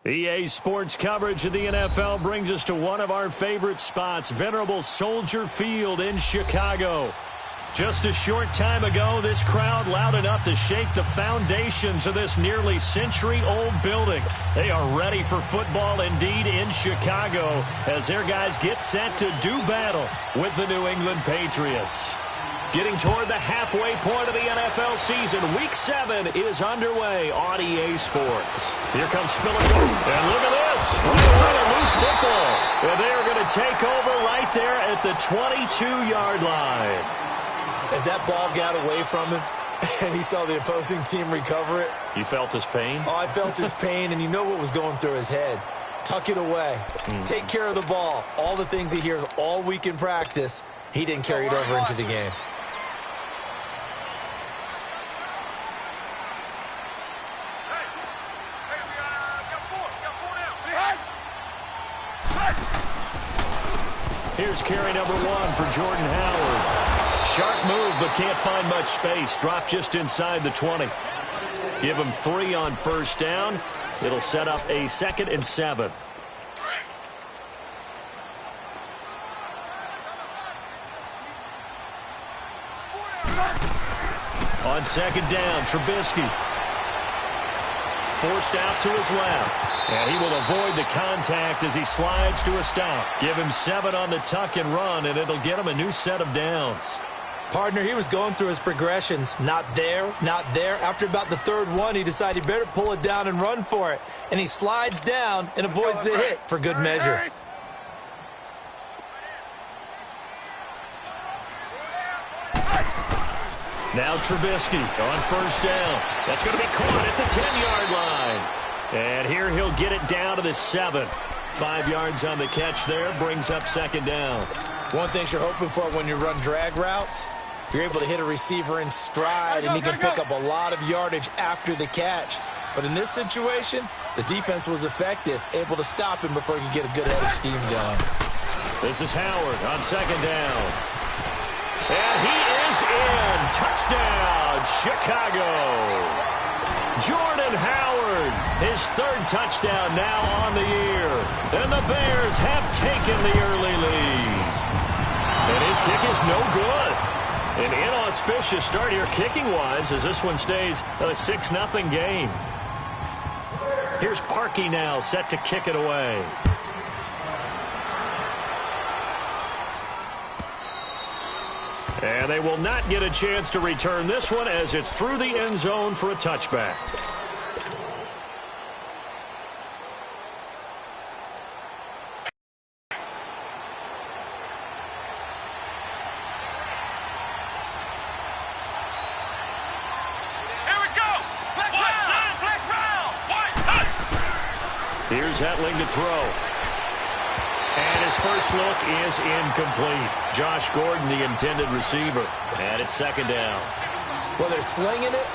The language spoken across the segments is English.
EA Sports coverage of the NFL brings us to one of our favorite spots, venerable Soldier Field in Chicago. Just a short time ago, this crowd loud enough to shake the foundations of this nearly century-old building. They are ready for football indeed in Chicago as their guys get set to do battle with the New England Patriots. Getting toward the halfway point of the NFL season, Week 7 is underway on EA Sports. Here comes Phillip, and look at this. What a loose football. And they are going to take over right there at the 22-yard line. As that ball got away from him, and he saw the opposing team recover it. You felt his pain? Oh, I felt his pain, and you know what was going through his head. Tuck it away. Take care of the ball. All the things he hears all week in practice, he didn't carry it over into the game. Here's carry number 1 for Jordan Howard. Sharp move, but can't find much space. Drop just inside the 20. Give him 3 on first down. It'll set up a 2nd and 7. On 2nd down, Trubisky. Forced out to his left. And he will avoid the contact as he slides to a stop. Give him 7 on the tuck and run, and it'll get him a new set of downs. Partner, he was going through his progressions. Not there, not there. After about the 3rd one, he decided he better pull it down and run for it. And he slides down and avoids the hit for good measure. Now Trubisky on first down. That's going to be caught at the 10-yard line. And here he'll get it down to the 7. 5 yards on the catch there, brings up 2nd down. One thing you're hoping for when you run drag routes, you're able to hit a receiver in stride, and he can pick up a lot of yardage after the catch. But in this situation, the defense was effective, able to stop him before he could get a good head of steam going. This is Howard on 2nd down. And he is in. Touchdown, Chicago. Jordan Howard, his 3rd touchdown now on the year. And the Bears have taken the early lead. And his kick is no good. An inauspicious start here kicking-wise as this one stays a 6-0 game. Here's Parkey now set to kick it away. And they will not get a chance to return this one as it's through the end zone for a touchback. Here we go. Flex round. Here's Hetling to throw. And his first look is incomplete. Josh Gordon, the intended receiver. And it's 2nd down. Well, they're slinging it.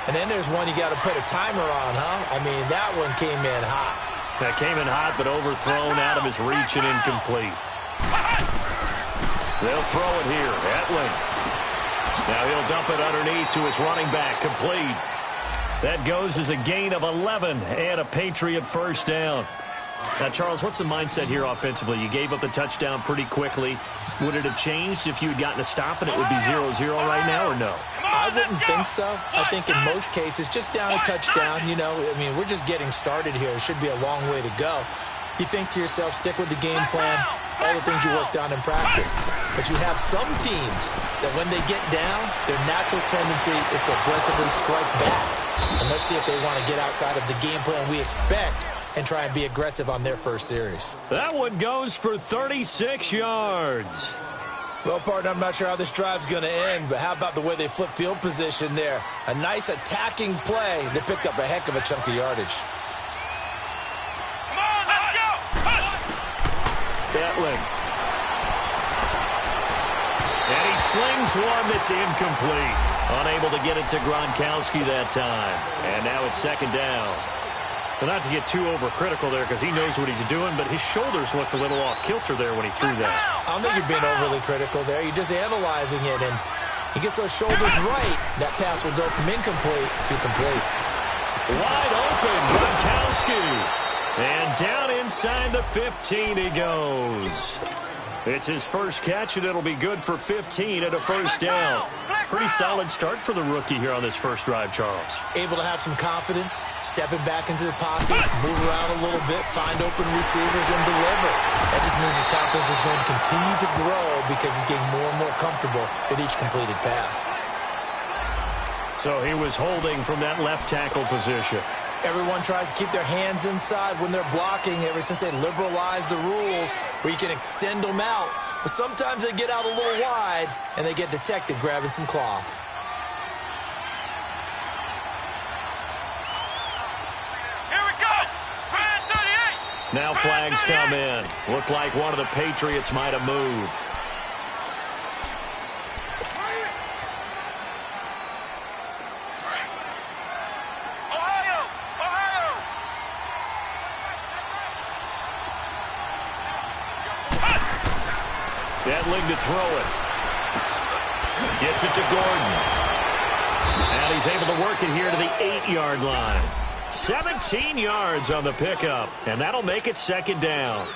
And then there's one you got to put a timer on, huh? I mean, that one came in hot. That came in hot, but overthrown out of his reach and incomplete. They'll throw it here. Hetling. Now he'll dump it underneath to his running back. Complete. That goes as a gain of 11 and a Patriot first down. Now, Charles, what's the mindset here offensively? You gave up the touchdown pretty quickly. Would it have changed if you had gotten a stop and it would be 0-0 right now, or no? I wouldn't think so. I think in most cases, just down a touchdown, you know, I mean, we're just getting started here. It should be a long way to go. You think to yourself, stick with the game plan, all the things you worked on in practice. But you have some teams that when they get down, their natural tendency is to aggressively strike back. And let's see if they want to get outside of the game plan we expect and try and be aggressive on their first series. That one goes for 36 yards. Well, partner, I'm not sure how this drive's going to end, but how about the way they flip field position there? A nice attacking play. They picked up a heck of a chunk of yardage. Come on, let's go. Hetling. And he slings one that's incomplete. Unable to get it to Gronkowski that time. And now it's 2nd down. Well, not to get too overcritical there because he knows what he's doing, but his shoulders looked a little off kilter there when he threw that. I don't think you're being overly critical there. You're just analyzing it, and he gets those shoulders right. That pass will go from incomplete to complete. Wide open, Gronkowski. inside the 15 he goes. It's his first catch, and it'll be good for 15 and a first down. Pretty solid start for the rookie here on this first drive, Charles. Able to have some confidence, stepping back into the pocket, move around a little bit, find open receivers, and deliver. That just means his confidence is going to continue to grow because he's getting more and more comfortable with each completed pass. So he was holding from that left tackle position. Everyone tries to keep their hands inside when they're blocking ever since they liberalized the rules where you can extend them out. But sometimes they get out a little wide and they get detected grabbing some cloth. Here we go. 38. Now flags come in. Looked like one of the Patriots might have moved. Edling to throw it. Gets it to Gordon. And he's able to work it here to the 8-yard line. 17 yards on the pickup, and that'll make it second down.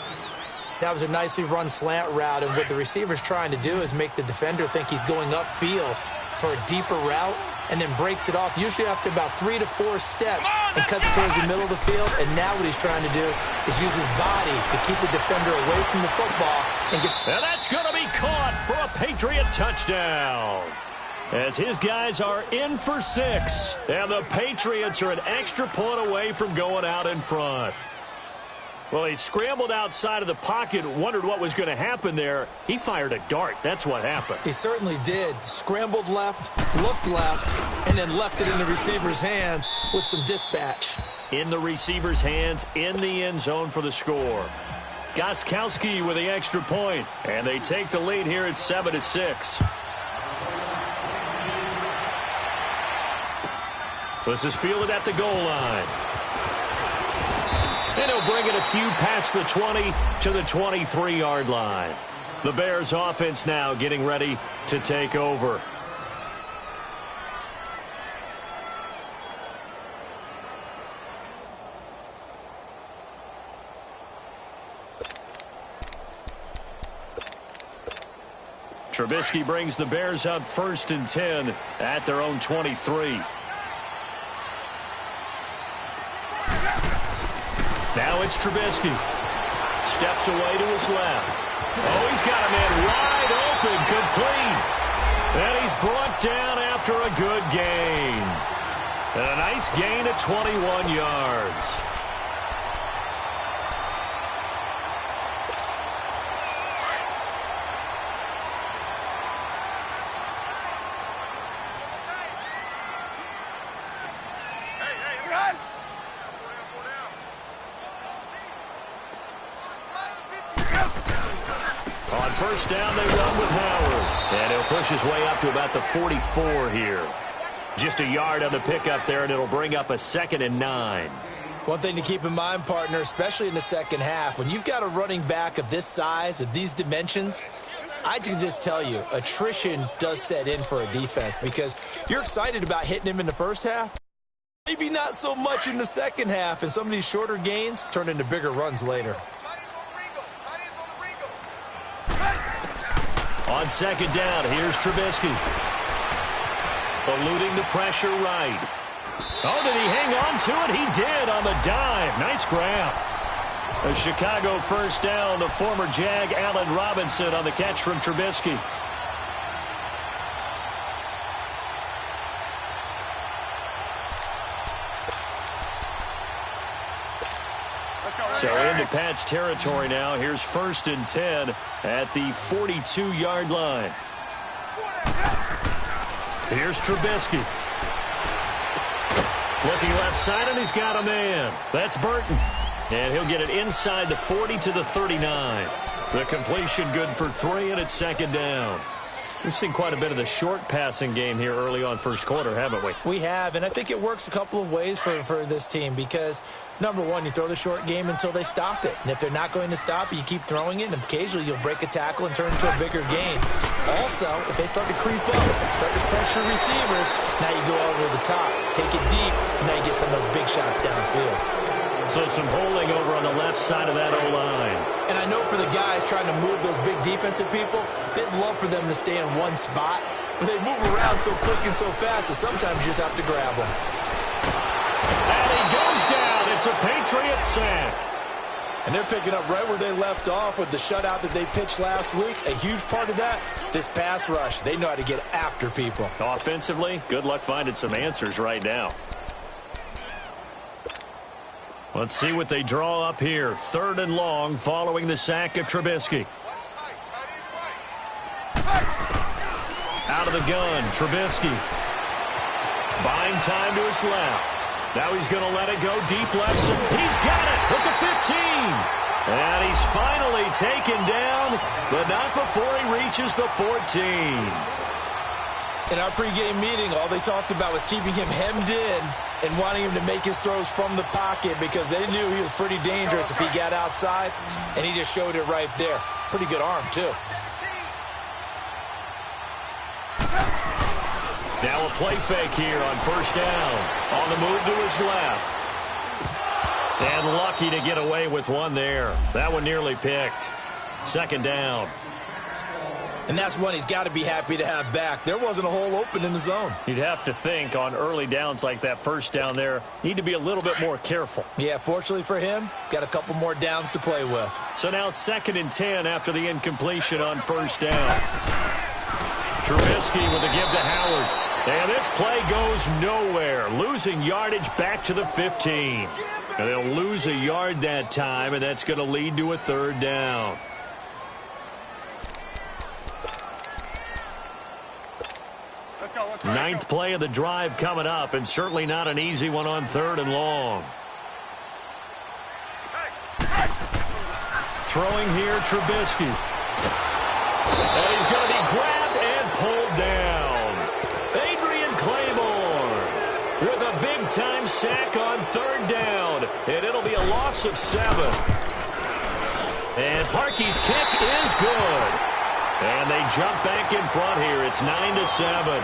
That was a nicely run slant route, and what the receiver's trying to do is make the defender think he's going upfield for a deeper route, and then breaks it off, usually after about 3 to 4 steps, and cuts towards the middle of the field. And now what he's trying to do is use his body to keep the defender away from the football. And that's going to be caught for a Patriot touchdown. As his guys are in for 6, and the Patriots are an extra point away from going out in front. Well, he scrambled outside of the pocket, wondered what was going to happen there. He fired a dart. That's what happened. He certainly did. Scrambled left, looked left, and then left it in the receiver's hands with some dispatch. In the receiver's hands, in the end zone for the score. Gostkowski with the extra point, and they take the lead here at 7-6. This is fielded at the goal line. And he'll bring it a few past the 20 to the 23-yard line. The Bears offense now getting ready to take over. Trubisky brings the Bears up 1st and 10 at their own 23. Now it's Trubisky. Steps away to his left. Oh, he's got a man wide open, complete. And he's brought down after a good gain. And a nice gain at 21 yards. On first down, they run with Howard. And he'll push his way up to about the 44 here. Just a yard on the pickup there, and it'll bring up a 2nd and 9. One thing to keep in mind, partner, especially in the second half, when you've got a running back of this size, of these dimensions, I can just tell you, attrition does set in for a defense because you're excited about hitting him in the first half. Maybe not so much in the second half, and some of these shorter gains turn into bigger runs later. On second down, here's Trubisky. Eluding the pressure right. Oh, did he hang on to it? He did on the dive. Nice grab. A Chicago first down. The former Jag, Allen Robinson, on the catch from Trubisky. So into Pat's territory now. Here's 1st and 10 at the 42-yard line. Here's Trubisky. Looking left side, and he's got a man. That's Burton. And he'll get it inside the 40 to the 39. The completion good for 3, and it's 2nd down. We've seen quite a bit of the short passing game here early on first quarter, haven't we? We have, and I think it works a couple of ways for this team because, number one, you throw the short game until they stop it. And if they're not going to stop it, you keep throwing it, and occasionally you'll break a tackle and turn it into a bigger gain. Also, if they start to creep up and start to pressure receivers, now you go over the top, take it deep, and now you get some of those big shots downfield. So some holding over on the left side of that O-line. And I know for the guys trying to move those big defensive people, they'd love for them to stay in one spot, but they move around so quick and so fast that sometimes you just have to grab them. And he goes down. It's a Patriots sack. And they're picking up right where they left off with the shutout that they pitched last week. A huge part of that, this pass rush. They know how to get after people. Offensively, good luck finding some answers right now. Let's see what they draw up here. 3rd and long following the sack of Trubisky. Out of the gun, Trubisky. Buying time to his left. Now he's going to let it go deep left. He's got it at the 15. And he's finally taken down, but not before he reaches the 14. In our pregame meeting, all they talked about was keeping him hemmed in and wanting him to make his throws from the pocket because they knew he was pretty dangerous if he got outside, and he just showed it right there. Pretty good arm, too. Now a play fake here on 1st down. On the move to his left. And lucky to get away with one there. That one nearly picked. 2nd down. And that's one he's got to be happy to have back. There wasn't a hole open in the zone. You'd have to think on early downs like that 1st down there, need to be a little bit more careful. Yeah, fortunately for him, got a couple more downs to play with. So now 2nd and 10 after the incompletion on 1st down. Trubisky with a give to Howard. And this play goes nowhere. Losing yardage back to the 15. And they'll lose a yard that time, and that's going to lead to a 3rd down. Ninth play of the drive coming up, and certainly not an easy one on 3rd and long. Throwing here, Trubisky. And he's going to be grabbed and pulled down. Adrian Claymore with a big-time sack on 3rd down, and it'll be a loss of 7. And Parkey's kick is good. And they jump back in front here. It's 9-7.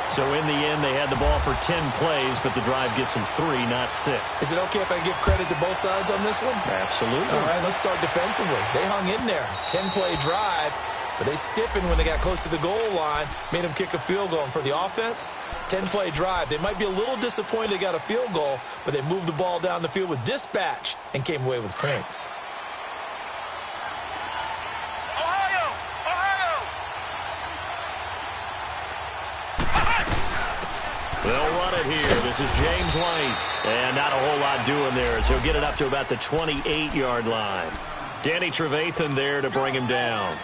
So in the end, they had the ball for 10 plays, but the drive gets them 3, not 6. Is it okay if I give credit to both sides on this one? Absolutely. All right, let's start defensively. They hung in there. 10-play drive, but they stiffened when they got close to the goal line, made them kick a field goal. And for the offense, 10-play drive. They might be a little disappointed they got a field goal, but they moved the ball down the field with dispatch and came away with points. They'll run it here. This is James White. And not a whole lot doing there, as he'll get it up to about the 28-yard line. Danny Trevathan there to bring him down.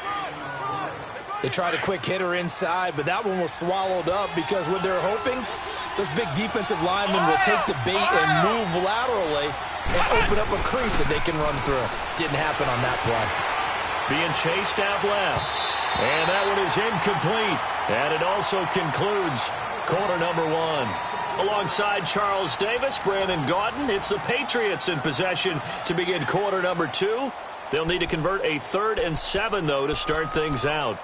They tried a quick hitter inside, but that one was swallowed up because what they're hoping, those big defensive linemen will take the bait and move laterally and open up a crease that they can run through. Didn't happen on that play. Being chased out left. And that one is incomplete. And it also concludes quarter number 1. Alongside Charles Davis, Brandon Gaudin, it's the Patriots in possession to begin quarter number 2. They'll need to convert a 3rd and 7, though, to start things out.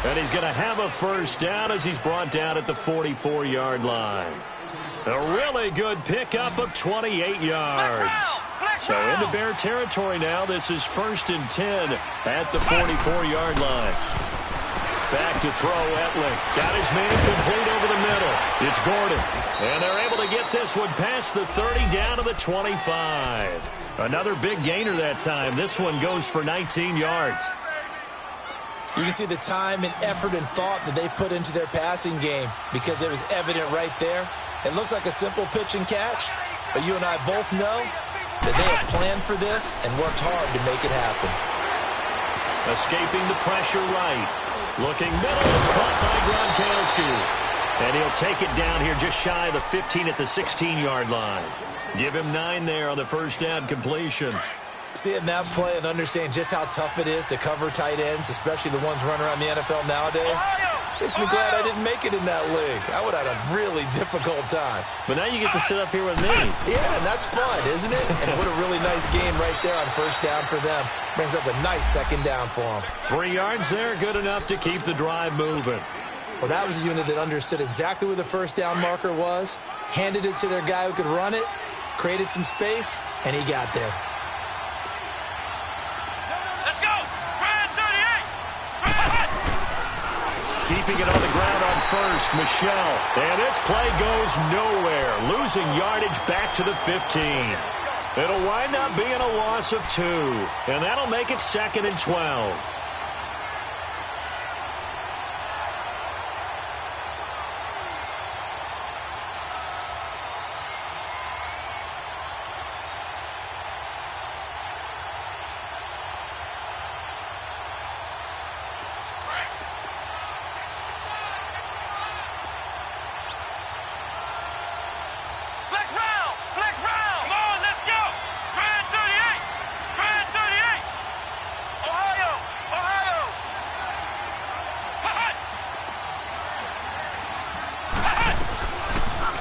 And he's going to have a 1st down as he's brought down at the 44-yard line. A really good pickup of 28 yards. So into Bear territory now. This is 1st and 10 at the 44-yard line. Back to throw, Etling. Got his man complete over the middle. It's Gordon. And they're able to get this one past the 30 down to the 25. Another big gainer that time. This one goes for 19 yards. You can see the time and effort and thought that they put into their passing game because it was evident right there. It looks like a simple pitch and catch, but you and I both know that they have planned for this and worked hard to make it happen. Escaping the pressure right. Looking middle. It's caught by Gronkowski. And he'll take it down here just shy of the 15 at the 16-yard line. Give him 9 there on the first down completion. Seeing that play and understand just how tough it is to cover tight ends, especially the ones running around the NFL nowadays, makes me glad I didn't make it in that league. I would have had a really difficult time. But now you get to sit up here with me. Yeah, and that's fun, isn't it? And what a really nice game right there on first down for them. Brings up a nice second down for them. 3 yards there, good enough to keep the drive moving. Well, that was a unit that understood exactly where the first down marker was, handed it to their guy who could run it, created some space, and he got there. Let's go! Brand 38! Keeping it on the ground on first, Michelle. And this play goes nowhere, losing yardage back to the 15. It'll wind up being a loss of 2, and that'll make it 2nd and 12.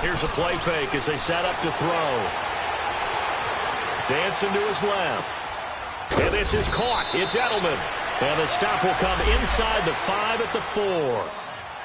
Here's a play fake as they set up to throw. Dancing to his left. And this is caught. It's Edelman. And the stop will come inside the 5 at the 4.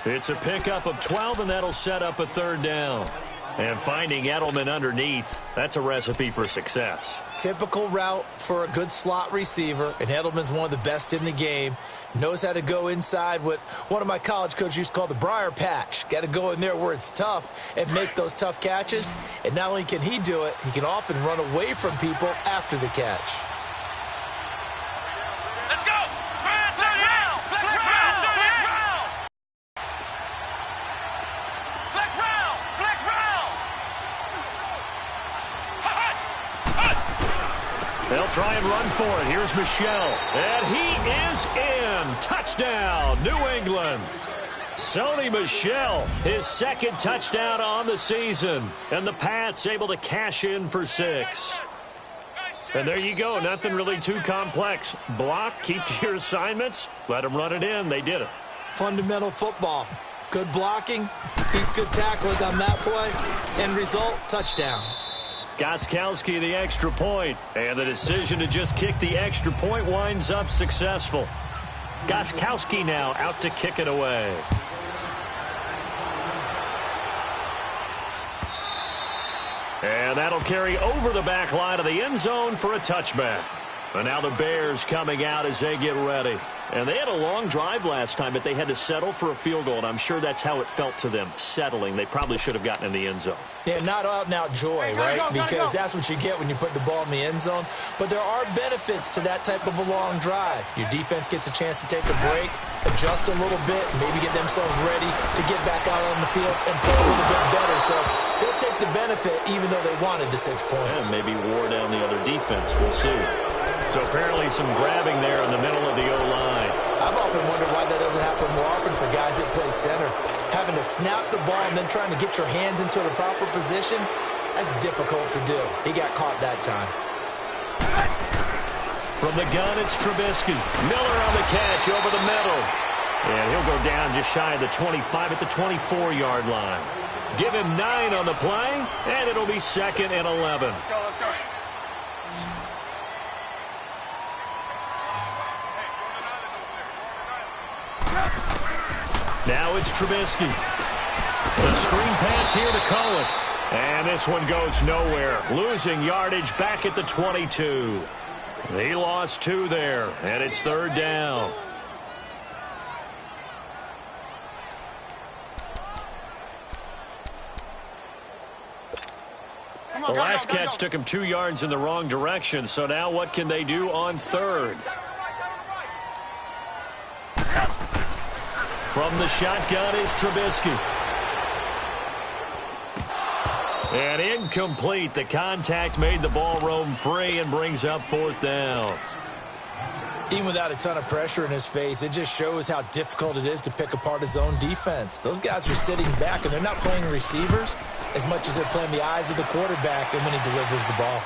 It's a pickup of 12, and that'll set up a 3rd down. And finding Edelman underneath, that's a recipe for success. Typical route for a good slot receiver, and Edelman's one of the best in the game. Knows how to go inside what one of my college coaches used to call the briar patch. Got to go in there where it's tough and make those tough catches. And not only can he do it, he can often run away from people after the catch. Let's go! Brand 38! Flex round! Flex round! Flex round! They'll try and run for it. Here's Michelle. And he is in. Touchdown, New England. Sony Michel, his 2nd touchdown on the season. And the Pats able to cash in for 6. And there you go. Nothing really too complex. Block, keep to your assignments, let them run it in. They did it. Fundamental football. Good blocking, beats good tackling on that play. End result, touchdown. Gostkowski the extra point, and the decision to just kick the extra point winds up successful. Gostkowski now out to kick it away. And that'll carry over the back line of the end zone for a touchback. And now the Bears coming out as they get ready. And they had a long drive last time, but they had to settle for a field goal, and I'm sure that's how it felt to them, settling. They probably should have gotten in the end zone. Yeah, not out-and-out joy, right? Because that's what you get when you put the ball in the end zone. But there are benefits to that type of a long drive. Your defense gets a chance to take a break, adjust a little bit, maybe get themselves ready to get back out on the field and play a little bit better. So they'll take the benefit even though they wanted the 6 points. And maybe wore down the other defense. We'll see. So apparently some grabbing there in the middle of the O-line. I've often wondered why that doesn't happen more often for guys that play center. Having to snap the ball and then trying to get your hands into the proper position, that's difficult to do. He got caught that time. From the gun, it's Trubisky. Miller on the catch over the middle. And he'll go down just shy of the 25 at the 24-yard line. Give him 9 on the play, and it'll be 2nd and 11. Let's go. Now it's Trubisky. The screen pass here to Cohen. And this one goes nowhere. Losing yardage back at the 22. He lost 2 there, and it's 3rd down. The last catch took him 2 yards in the wrong direction, so now what can they do on 3rd? From the shotgun is Trubisky. And incomplete. The contact made the ball roam free and brings up 4th down. Even without a ton of pressure in his face, it just shows how difficult it is to pick apart his own defense. Those guys are sitting back, and they're not playing receivers as much as they're playing the eyes of the quarterback and when he delivers the ball.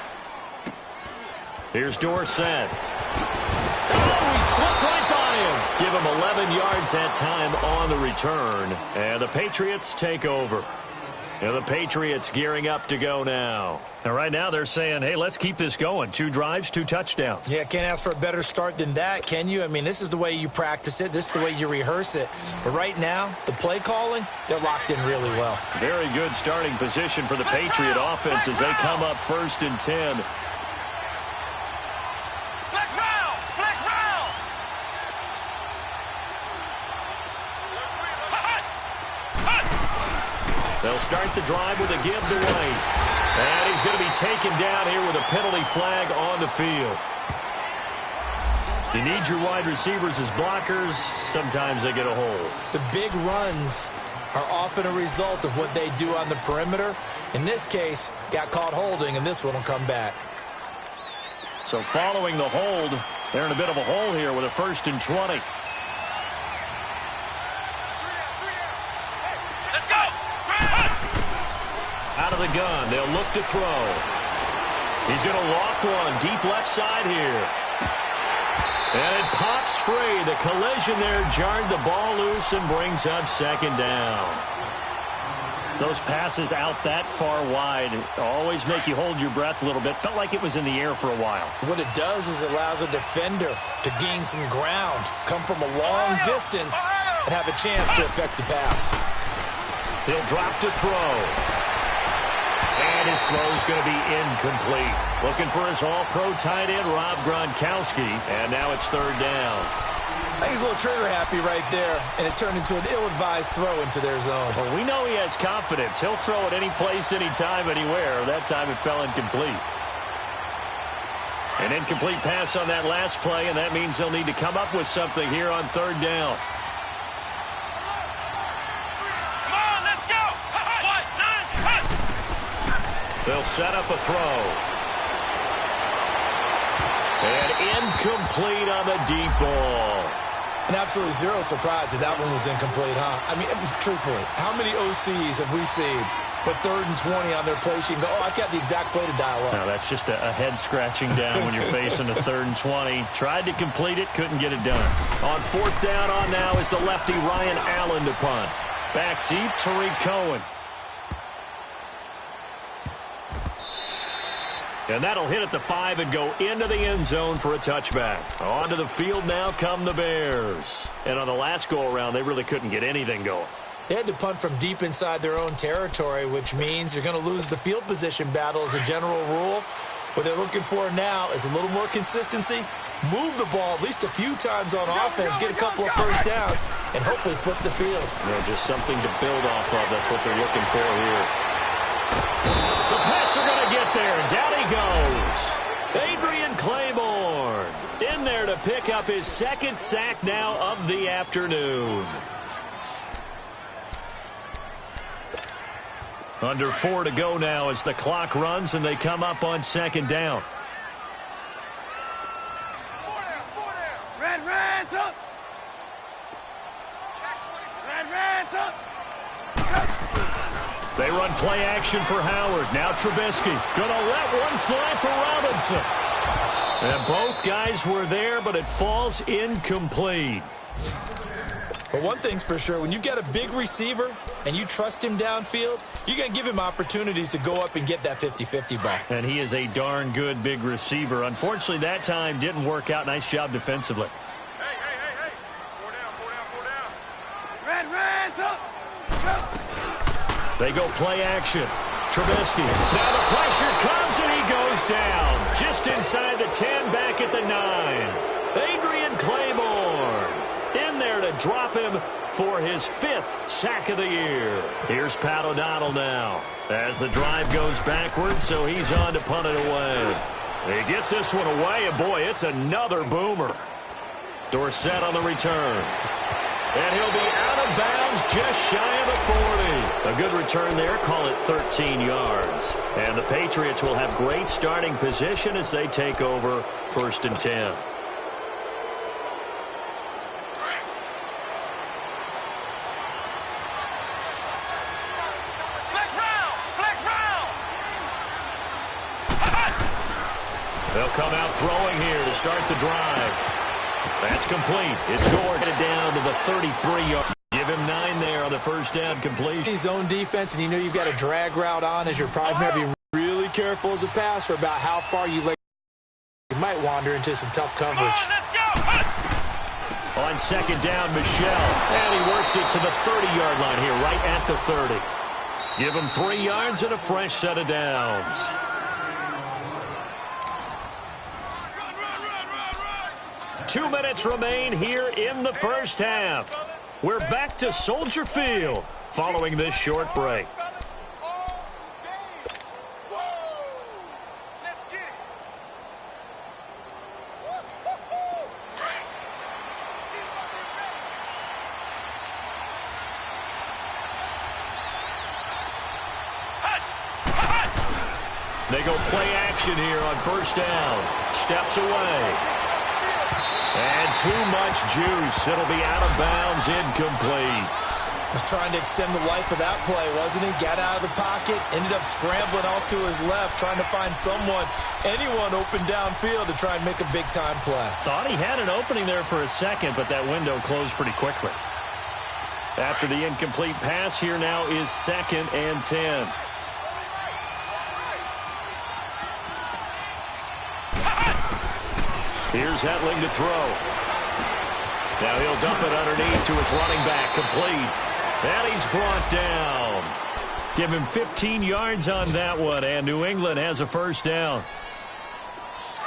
Here's Dorsett. Oh, he slipped right by him. Give him 11 yards that time on the return. And the Patriots take over. And the Patriots gearing up to go now. And right now they're saying, hey, let's keep this going. 2 drives, 2 touchdowns. Yeah, can't ask for a better start than that, can you? I mean, this is the way you practice it. This is the way you rehearse it. But right now, the play calling, they're locked in really well. Very good starting position for the Patriot offense as they come up 1st and 10. Flex round! Flex round! They'll start the drive with a give to White. And he's going to be taken down here with a penalty flag on the field. You need your wide receivers as blockers. Sometimes they get a hold. The big runs are often a result of what they do on the perimeter. In this case, got caught holding, and this one will come back. So following the hold, they're in a bit of a hole here with a 1st and 20. Let's go! Out of the gun, they'll look to throw. He's going to loft one deep left side here. And it pops free. The collision there jarred the ball loose and brings up 2nd down. Those passes out that far wide always make you hold your breath a little bit. Felt like it was in the air for a while. What it does is it allows a defender to gain some ground, come from a long distance, and have a chance to affect the pass. He'll drop to throw. And his throw's going to be incomplete. Looking for his all-pro tight end, Rob Gronkowski. And now it's 3rd down. I think he's a little trigger-happy right there, and it turned into an ill-advised throw into their zone. Well, we know he has confidence. He'll throw it any place, anytime, anywhere. That time it fell incomplete. An incomplete pass on that last play, and that means they'll need to come up with something here on 3rd down. Come on, let's go! They'll set up a throw. And incomplete on the deep ball. And absolutely zero surprise that that one was incomplete, huh? I mean, truthfully, how many OCs have we seen with 3rd and 20 on their play sheet and go, oh, I've got the exact play to dial up? No, that's just a head scratching down when you're facing a 3rd and 20. Tried to complete it, couldn't get it done. On 4th down on now is the lefty Ryan Allen to punt. Back deep, Tariq Cohen. And that'll hit at the 5 and go into the end zone for a touchback. Onto the field now come the Bears. And on the last go-around, they really couldn't get anything going. They had to punt from deep inside their own territory, which means you're going to lose the field position battle as a general rule. What they're looking for now is a little more consistency, move the ball at least a few times on offense, get a couple of 1st downs, and hopefully flip the field. Just something to build off of. That's what they're looking for here. The Pats are going to get there. Down he goes. Adrian Claiborne in there to pick up his 2nd sack now of the afternoon. Under 4 to go now as the clock runs and they come up on 2nd down. Red's up! Red's up! They run play action for Howard. Now Trubisky gonna let one fly for Robinson. And both guys were there, but it falls incomplete. But one thing's for sure, when you've got a big receiver and you trust him downfield, you're going to give him opportunities to go up and get that 50-50 ball. And he is a darn good big receiver. Unfortunately, that time didn't work out. Nice job defensively. Hey! 4 down! Red's up! They go play action. Trubisky. Now the pressure comes and he goes down. Just inside the 10, back at the 9. Adrian Claiborne in there to drop him for his 5th sack of the year. Here's Pat O'Donnell now as the drive goes backwards, so he's on to punt it away. He gets this one away, and boy, it's another boomer. Dorsett on the return. And he'll be out of bounds just shy of the 40. A good return there, call it 13 yards. And the Patriots will have great starting position as they take over 1st and 10. They'll come out throwing here to start the drive. That's complete. It's Gore headed down to the 33-yard. Give him 9 there on the first down completion. His own defense, and you know you've got a drag route on as you're probably going to be really careful as a passer about how far you let. You might wander into some tough coverage. On second down, Michelle. And he works it to the 30-yard line here, right at the 30. Give him 3 yards and a fresh set of downs. Run. 2 minutes remain here in the first half. We're back to Soldier Field following this short break. They go play action here on first down. Steps away. And too much juice. It'll be out of bounds, incomplete. Was trying to extend the life of that play, wasn't he? Got out of the pocket, ended up scrambling off to his left, trying to find anyone open downfield to try and make a big-time play. Thought he had an opening there for a second, but that window closed pretty quickly. After the incomplete pass, here now is 2nd and 10. Here's Hetling to throw. Now he'll dump it underneath to his running back, complete. And he's brought down. Give him 15 yards on that one, and New England has a first down.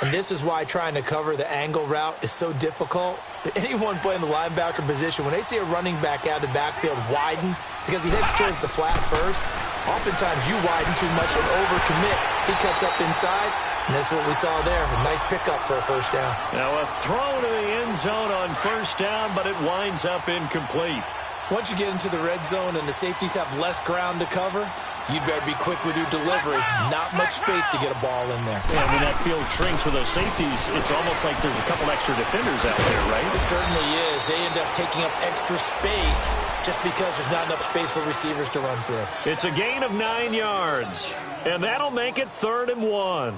And this is why trying to cover the angle route is so difficult. Anyone playing the linebacker position, when they see a running back out of the backfield widen, because he heads towards the flat first, oftentimes you widen too much and overcommit. He cuts up inside. And that's what we saw there. A nice pickup for a first down. Now a throw to the end zone on first down, but it winds up incomplete. Once you get into the red zone and the safeties have less ground to cover, you'd better be quick with your delivery. Not much space to get a ball in there. Yeah, when that field shrinks with those safeties, it's almost like there's a couple extra defenders out there, right? It certainly is. They end up taking up extra space just because there's not enough space for receivers to run through. It's a gain of 9 yards, and that'll make it 3rd and 1.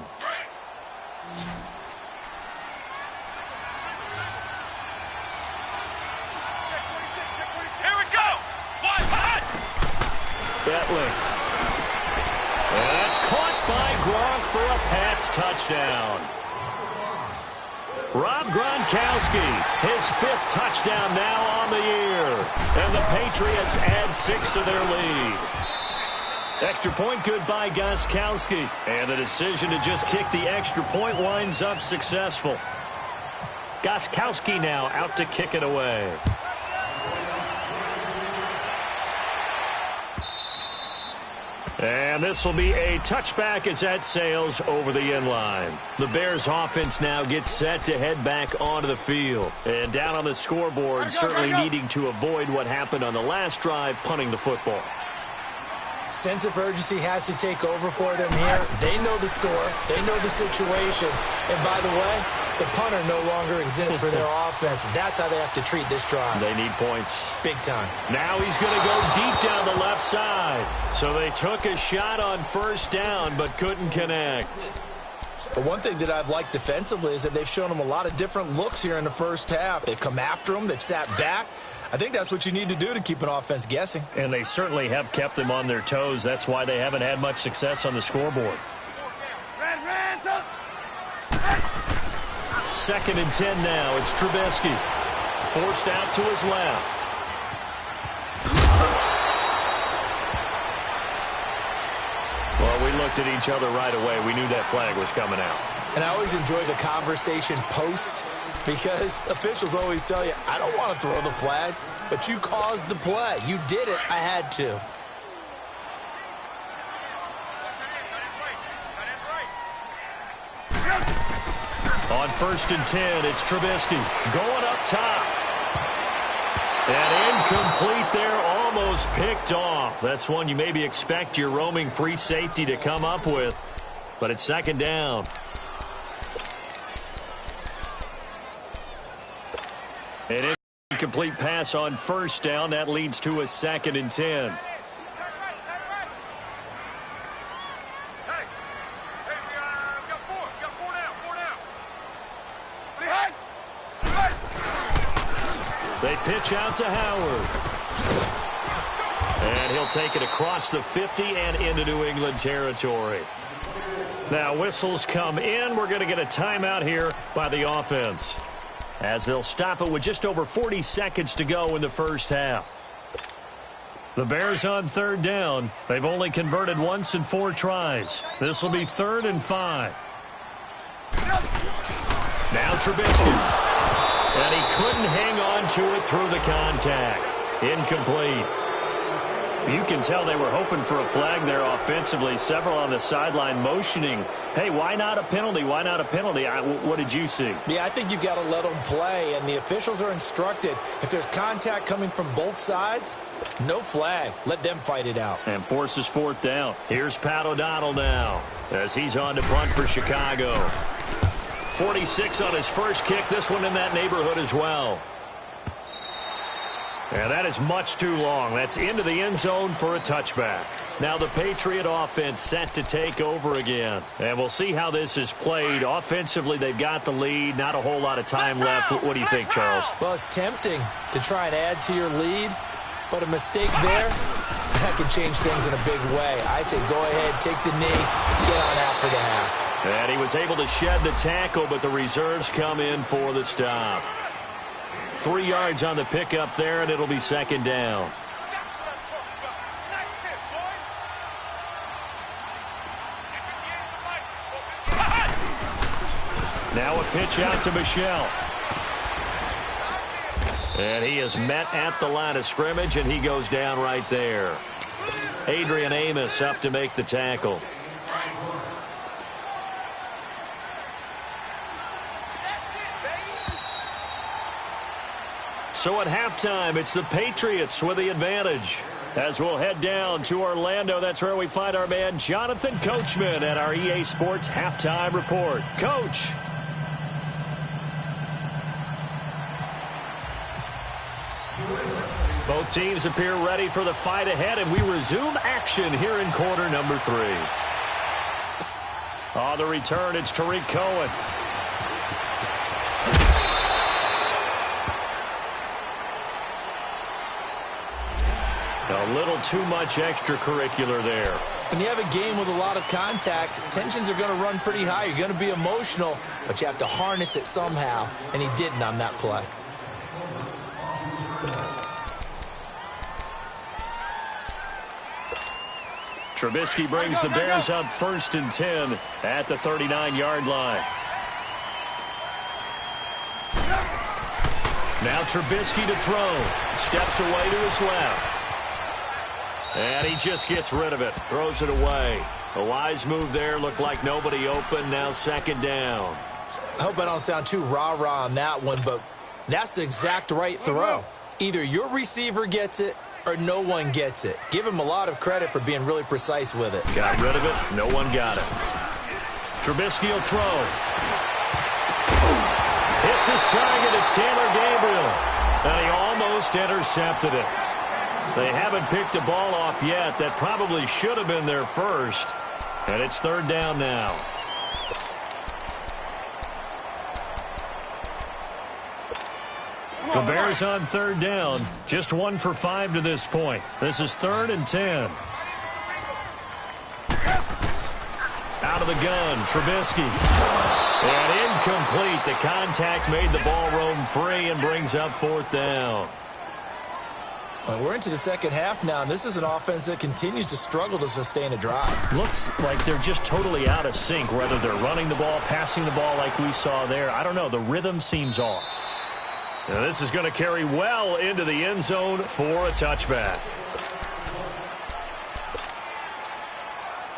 Hetling. And that's caught by Gronk for a Pats touchdown. Rob Gronkowski, his 5th touchdown now on the year. And the Patriots add 6 to their lead. Extra point good by Gostkowski. And the decision to just kick the extra point winds up successful. Gostkowski now out to kick it away. And this will be a touchback as that sails over the end line. The Bears offense now gets set to head back onto the field. And down on the scoreboard, certainly needing to avoid what happened on the last drive, punting the football. Sense of urgency has to take over for them here. They know the score. They know the situation. And by the way, the punter no longer exists for their offense. That's how they have to treat this drive. They need points. Big time. Now he's going to go deep down the left side. So they took a shot on first down but couldn't connect. But one thing that I've liked defensively is that they've shown them a lot of different looks here in the first half. They've come after them. They've sat back. I think that's what you need to do to keep an offense guessing. And they certainly have kept them on their toes. That's why they haven't had much success on the scoreboard. Red, up. 2nd and 10 now. It's Trubisky. Forced out to his left. Well, we looked at each other right away. We knew that flag was coming out. And I always enjoy the conversation post, because officials always tell you, I don't want to throw the flag, but you caused the play. You did it. I had to. On 1st and 10, it's Trubisky going up top. And incomplete there, almost picked off. That's one you maybe expect your roaming free safety to come up with. But it's 2nd down. An incomplete pass on 1st down. That leads to a 2nd and 10. Hey, we got 4 now. pitch out to Howard. And he'll take it across the 50 and into New England territory. Now whistles come in. We're going to get a timeout here by the offense, as they'll stop it with just over 40 seconds to go in the first half. The Bears on third down. They've only converted once in 4 tries. This will be 3rd and 5. Now Trubisky. And he couldn't hang on to it through the contact. Incomplete. You can tell they were hoping for a flag there offensively. Several on the sideline motioning, hey, why not a penalty? Why not a penalty? What did you see? Yeah, I think you've got to let them play, and the officials are instructed. If there's contact coming from both sides, no flag. Let them fight it out. And forces 4th down. Here's Pat O'Donnell now as he's on to punt for Chicago. 46 on his first kick. This one in that neighborhood as well. And that is much too long. That's into the end zone for a touchback. Now the Patriot offense set to take over again. And we'll see how this is played. Offensively, they've got the lead. Not a whole lot of time left. What do you think, Charles? Well, it's tempting to try and add to your lead, but a mistake there, that can change things in a big way. I say go ahead, take the knee, get on out for the half. And he was able to shed the tackle, but the reserves come in for the stop. 3 yards on the pickup there, and it'll be 2nd down. Now a pitch out to Michel. And he is met at the line of scrimmage, and he goes down right there. Adrian Amos up to make the tackle. So at halftime, it's the Patriots with the advantage. As we'll head down to Orlando, that's where we find our man Jonathan Coachman at our EA Sports Halftime Report. Coach. Both teams appear ready for the fight ahead, and we resume action here in quarter number 3. On the return, it's Tariq Cohen. A little too much extracurricular there. When you have a game with a lot of contact, tensions are going to run pretty high. You're going to be emotional, but you have to harness it somehow, and he didn't on that play. Trubisky brings the Bears up 1st and 10 at the 39-yard line. Now Trubisky to throw. Steps away to his left. And he just gets rid of it. Throws it away. A wise move there. Looked like nobody open. Now 2nd down. I hope I don't sound too rah-rah on that one, but that's the exact right throw. Either your receiver gets it or no one gets it. Give him a lot of credit for being really precise with it. Got rid of it. No one got it. Trubisky will throw. Hits his target. It's Taylor Gabriel. And he almost intercepted it. They haven't picked a ball off yet. That probably should have been their first. And it's 3rd down now. The Bears on 3rd down. Just 1 for 5 to this point. This is 3rd and 10. Out of the gun, Trubisky. And incomplete. The contact made the ball roam free and brings up 4th down. Well, we're into the second half now, and this is an offense that continues to struggle to sustain a drive. Looks like they're just totally out of sync, whether they're running the ball, passing the ball like we saw there. I don't know. The rhythm seems off. Now this is going to carry well into the end zone for a touchback.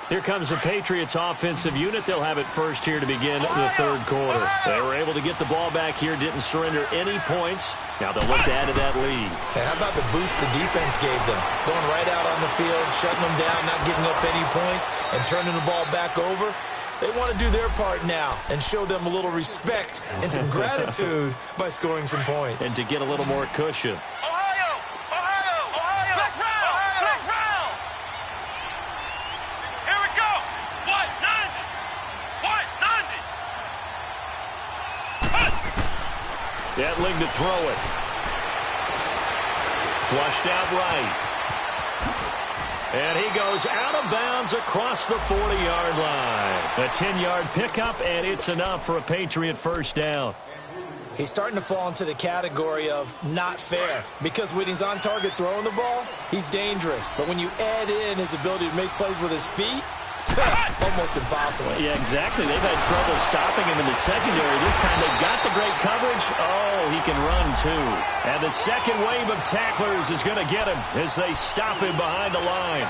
Here comes the Patriots offensive unit. They'll have it first here to begin the 3rd quarter. They were able to get the ball back here, didn't surrender any points. Now they'll look to add to that lead. Hey, how about the boost the defense gave them? Going right out on the field, shutting them down, not giving up any points, and turning the ball back over. They want to do their part now and show them a little respect and some gratitude by scoring some points. And to get a little more cushion. Gatling to throw it. Flushed out right. And he goes out of bounds across the 40-yard line. A 10-yard pickup, and it's enough for a Patriot first down. He's starting to fall into the category of not fair, because when he's on target throwing the ball, he's dangerous. But when you add in his ability to make plays with his feet, almost impossible. Yeah, exactly. They've had trouble stopping him in the secondary. This time they've got the great coverage. Oh, he can run, too. And the second wave of tacklers is going to get him as they stop him behind the line.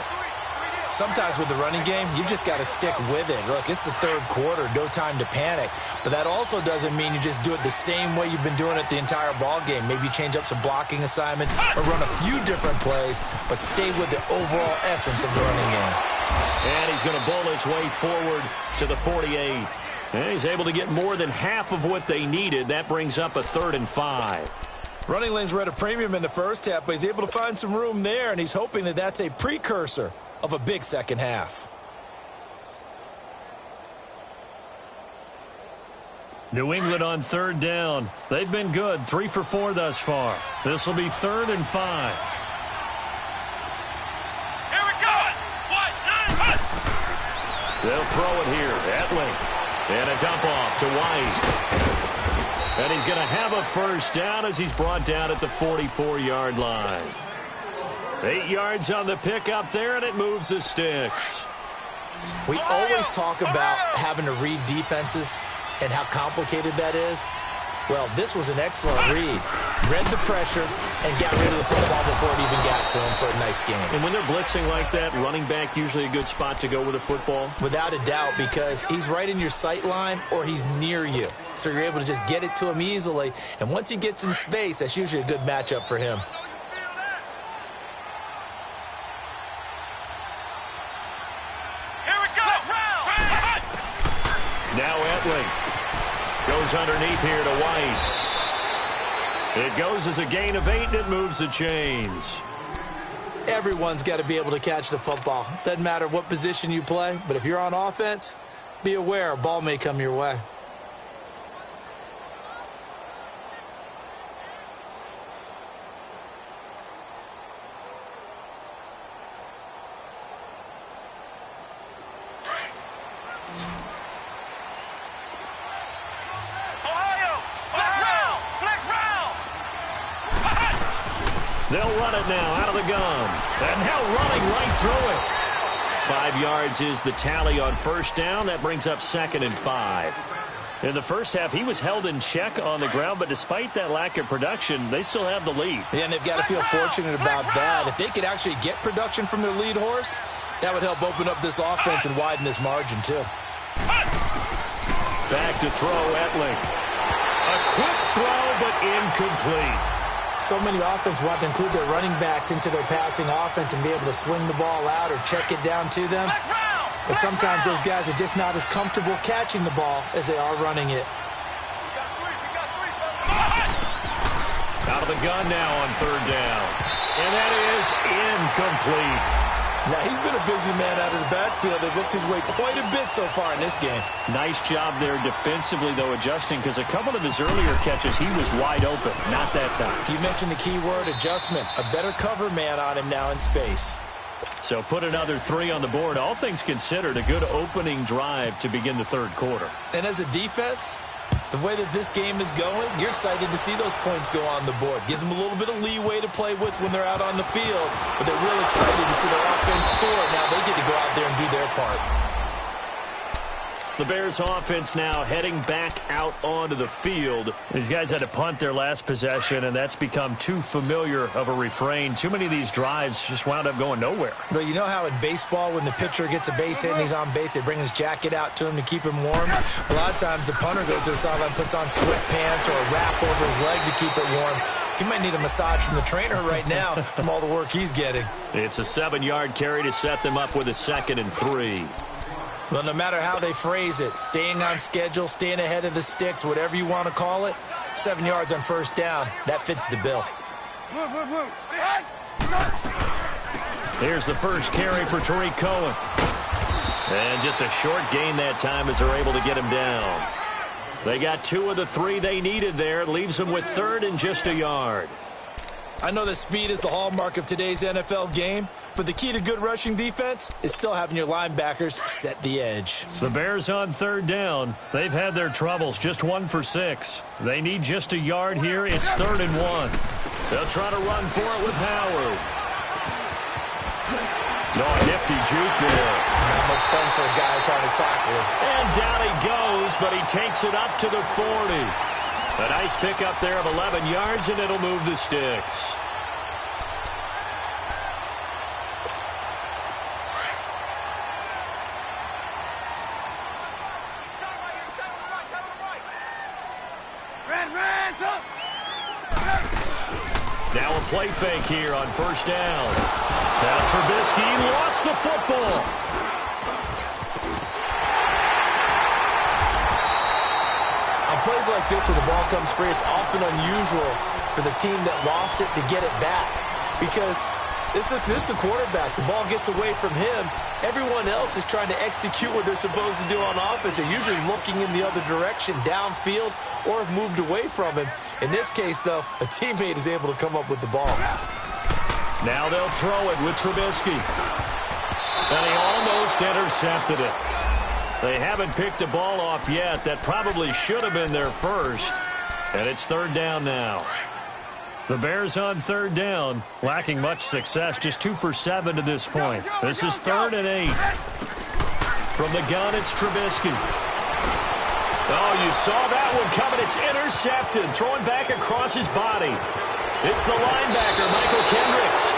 Sometimes with the running game, you've just got to stick with it. Look, it's the third quarter, no time to panic. But that also doesn't mean you just do it the same way you've been doing it the entire ball game. Maybe change up some blocking assignments or run a few different plays, but stay with the overall essence of the running game. And he's going to bull his way forward to the 48. And he's able to get more than half of what they needed. That brings up a 3rd and 5. Running lanes were at a premium in the first half, but he's able to find some room there, and he's hoping that that's a precursor of a big second half. New England on 3rd down. They've been good, 3 for 4 thus far. This will be 3rd and 5. Here we go. They'll throw it here. Etling. And a dump off to White. And he's going to have a first down as he's brought down at the 44-yard line. 8 yards on the pickup there, and it moves the sticks. We always talk about having to read defenses and how complicated that is. Well, this was an excellent read. Read the pressure and got rid of the football before it even got to him for a nice game. And when they're blitzing like that, running back usually a good spot to go with a football? Without a doubt, because he's right in your sight line or he's near you. So you're able to just get it to him easily. And once he gets in space, that's usually a good matchup for him. Now Etling goes underneath here to White. It goes as a gain of 8, and it moves the chains. Everyone's got to be able to catch the football. Doesn't matter what position you play, but if you're on offense, be aware a ball may come your way. They'll run it now out of the gun. And now running right through it. 5 yards is the tally on first down. That brings up 2nd and 5. In the first half, he was held in check on the ground, but despite that lack of production, they still have the lead. Yeah, and they've got to feel fortunate about that. If they could actually get production from their lead horse, that would help open up this offense and widen this margin, too. Back to throw, Etling. A quick throw, but incomplete. So many offenses want to include their running backs into their passing offense and be able to swing the ball out or check it down to them. But sometimes those guys are just not as comfortable catching the ball as they are running it. Out of the gun now on 3rd down. And that is incomplete. Now, he's been a busy man out of the backfield. They've looked his way quite a bit so far in this game. Nice job there defensively, though, adjusting, because a couple of his earlier catches, he was wide open. Not that time. You mentioned the key word, adjustment. A better cover man on him now in space. So put another 3 on the board. All things considered, a good opening drive to begin the 3rd quarter. And as a defense, the way that this game is going, you're excited to see those points go on the board. Gives them a little bit of leeway to play with when they're out on the field, but they're real excited to see their offense score. Now they get to go out there and do their part. The Bears offense now heading back out onto the field. These guys had to punt their last possession, and that's become too familiar of a refrain. Too many of these drives just wound up going nowhere. But you know how in baseball, when the pitcher gets a base hit and he's on base, they bring his jacket out to him to keep him warm? A lot of times the punter goes to the sideline, puts on sweatpants or a wrap over his leg to keep it warm. He might need a massage from the trainer right now from all the work he's getting. It's a 7-yard carry to set them up with a 2nd and 3. Well, no matter how they phrase it, staying on schedule, staying ahead of the sticks, whatever you want to call it, 7 yards on first down, that fits the bill. Here's the first carry for Tariq Cohen. And just a short gain that time as they're able to get him down. They got 2 of the 3 they needed there. It leaves them with 3rd and just a yard. I know that speed is the hallmark of today's NFL game, but the key to good rushing defense is still having your linebackers set the edge. The Bears on third down. They've had their troubles, just 1 for 6. They need just a yard here. It's 3rd and 1. They'll try to run for it with Howard. No, nifty juke there. Not much fun for a guy trying to tackle him. And down he goes, but he takes it up to the 40. A nice pickup there of 11 yards, and it'll move the sticks. Now a play fake here on first down. Now Trubisky lost the football. On plays like this where the ball comes free, it's often unusual for the team that lost it to get it back. Because this is the quarterback. The ball gets away from him. Everyone else is trying to execute what they're supposed to do on offense. They're usually looking in the other direction, downfield, or have moved away from him. In this case, though, a teammate is able to come up with the ball. Now they'll throw it with Trubisky. And he almost intercepted it. They haven't picked a ball off yet. That probably should have been their first. And it's 3rd down now. The Bears on 3rd down, lacking much success, just 2 for 7 to this point. This is 3rd and 8. From the gun, it's Trubisky. Oh, you saw that one coming. It's intercepted, throwing back across his body. It's the linebacker, Michael Kendricks.